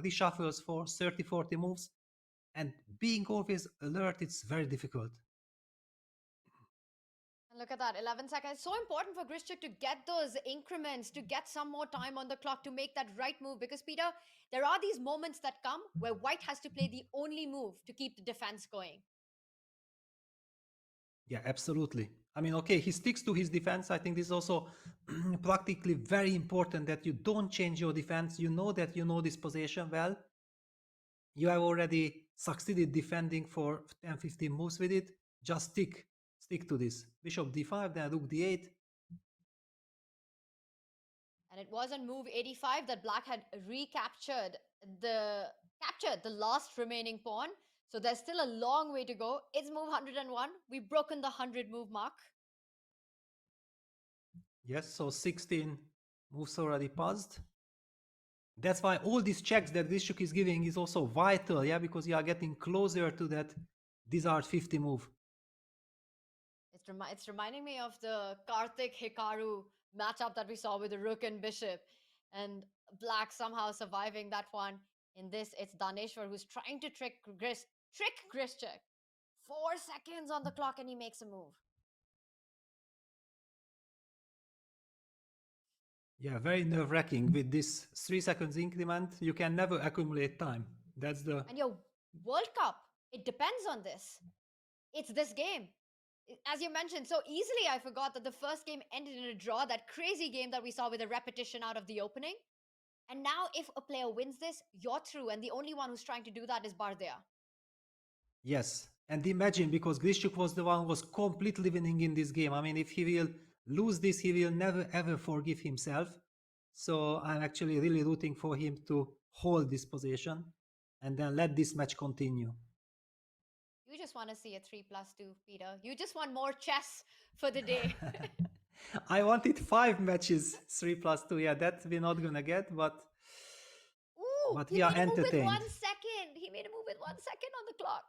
reshuffles for 30-40 moves, and being always alert, it's very difficult. And look at that, 11 seconds. So important for Grischuck to get those increments, to get some more time on the clock to make that right move. Because, Peter, there are these moments that come where white has to play the only move to keep the defense going. Yeah, absolutely. I mean, okay, he sticks to his defense. I think this is also practically very important that you don't change your defense. You know that you know this position well. You have already succeeded defending for 10-15 moves with it. Just stick to this. Bishop d5, then rook d8. And it was on move 85 that black had recaptured the last remaining pawn. So there's still a long way to go. It's move 101. We've broken the 100 move mark. Yes, so 16 moves already passed. That's why all these checks that Grischuck is giving is also vital, yeah, because you are getting closer to that desired 50 move. It's reminding me of the Karthik Hikaru matchup that we saw with the Rook and Bishop, and black somehow surviving that one. In this, it's Daneshvar who's trying to trick Grischuck. 4 seconds on the clock and he makes a move. Yeah, very nerve-wracking. With this 3 seconds increment, you can never accumulate time. That's the... And your World Cup, it depends on this. It's this game. As you mentioned so easily, I forgot that the first game ended in a draw, that crazy game that we saw with a repetition out of the opening. And now if a player wins this, you're through, and the only one who's trying to do that is Bardea. Yes, and imagine, because Grischuck was the one who was completely winning in this game. I mean, if he will lose this, he will never ever forgive himself. So I'm actually really rooting for him to hold this position and then let this match continue. You just want to see a 3+2, Peter. You just want more chess for the day. I wanted 5 matches, 3+2. Yeah, that we're not gonna get, but we are entertained. With 1 second. He made a move with 1 second on the clock.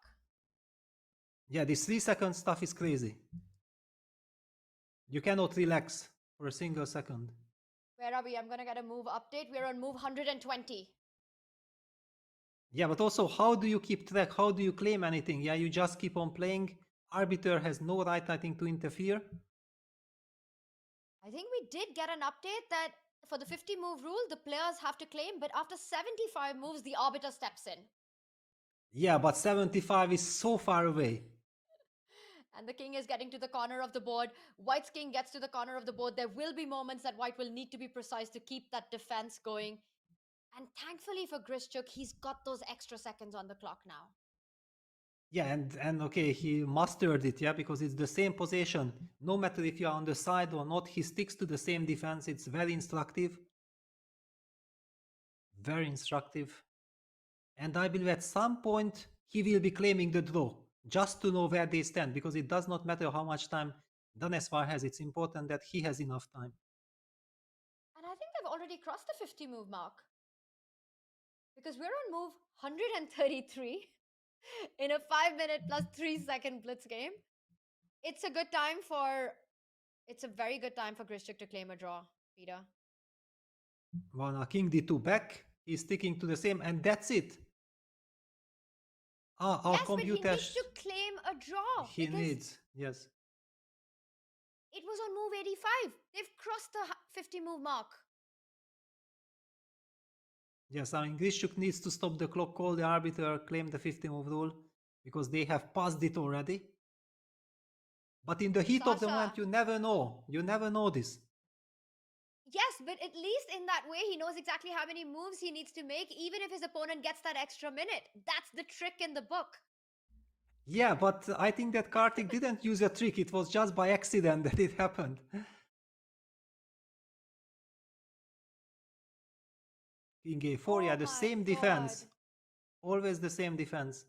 Yeah, this 3-second stuff is crazy. You cannot relax for a single second. Where are we? I'm gonna get a move update. We're on move 120. Yeah, but also, how do you keep track? How do you claim anything? Yeah, you just keep on playing. Arbiter has no right, I think, to interfere. I think we did get an update that for the 50 move rule, the players have to claim, but after 75 moves, the arbiter steps in. Yeah, but 75 is so far away. And the king is getting to the corner of the board. White's king gets to the corner of the board. There will be moments that white will need to be precise to keep that defense going. And thankfully for Grischuck, he's got those extra seconds on the clock now. Yeah, and okay, he mastered it, yeah, because it's the same position. No matter if you're on the side or not, he sticks to the same defense. It's very instructive. Very instructive. And I believe at some point, he will be claiming the draw, just to know where they stand, because it does not matter how much time Daneshvar has. It's important that he has enough time. And I think they've already crossed the 50 move mark, because we're on move 133 in a 5-minute plus 3-second blitz game. It's a very good time for Grischuck to claim a draw, Peter. Well, now king d2 back. He's sticking to the same, and that's it. Our yes, computer... but he needs to claim a draw. He needs, yes. It was on move 85. They've crossed the 50 move mark. Yes, I mean, Grischuck needs to stop the clock, call the arbiter, claim the 50 move rule, because they have passed it already. But in the heat of the moment, you never know. You never know this. Yes, but at least in that way, he knows exactly how many moves he needs to make, even if his opponent gets that extra minute. That's the trick in the book. Yeah, but I think that Karthik didn't use a trick. It was just by accident that it happened. King a4, yeah, the same defense. Always the same defense.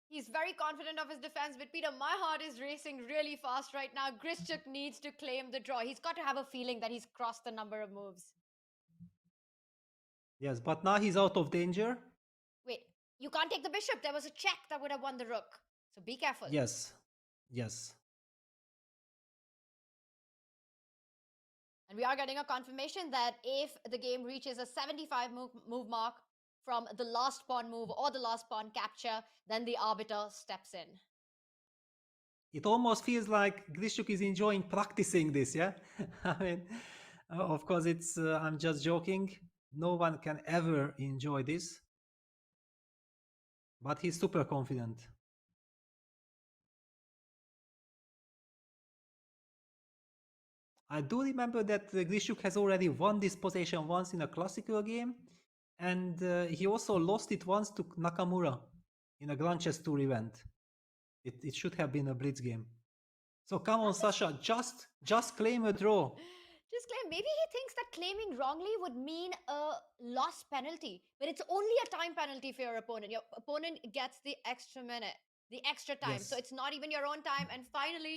He's very confident of his defense, but Peter, my heart is racing really fast right now. Grischuck needs to claim the draw. He's got to have a feeling that he's crossed the number of moves. Yes, but now he's out of danger. Wait, you can't take the bishop. There was a check that would have won the rook. So be careful. Yes, yes. And we are getting a confirmation that if the game reaches a 75 move mark from the last pawn move or the last pawn capture, then the arbiter steps in. It almost feels like Grischuck is enjoying practicing this, yeah? I mean, of course, it's. I'm just joking. No one can ever enjoy this. But he's super confident. I do remember that Grischuck has already won this position once in a classical game, and he also lost it once to Nakamura in a Grand Chess Tour event. It should have been a blitz game. So come on, Sasha, just claim a draw. Just claim. Maybe he thinks that claiming wrongly would mean a loss penalty, but it's only a time penalty for your opponent. Your opponent gets the extra minute, the extra time. So Yes. it's not even your own time. And finally,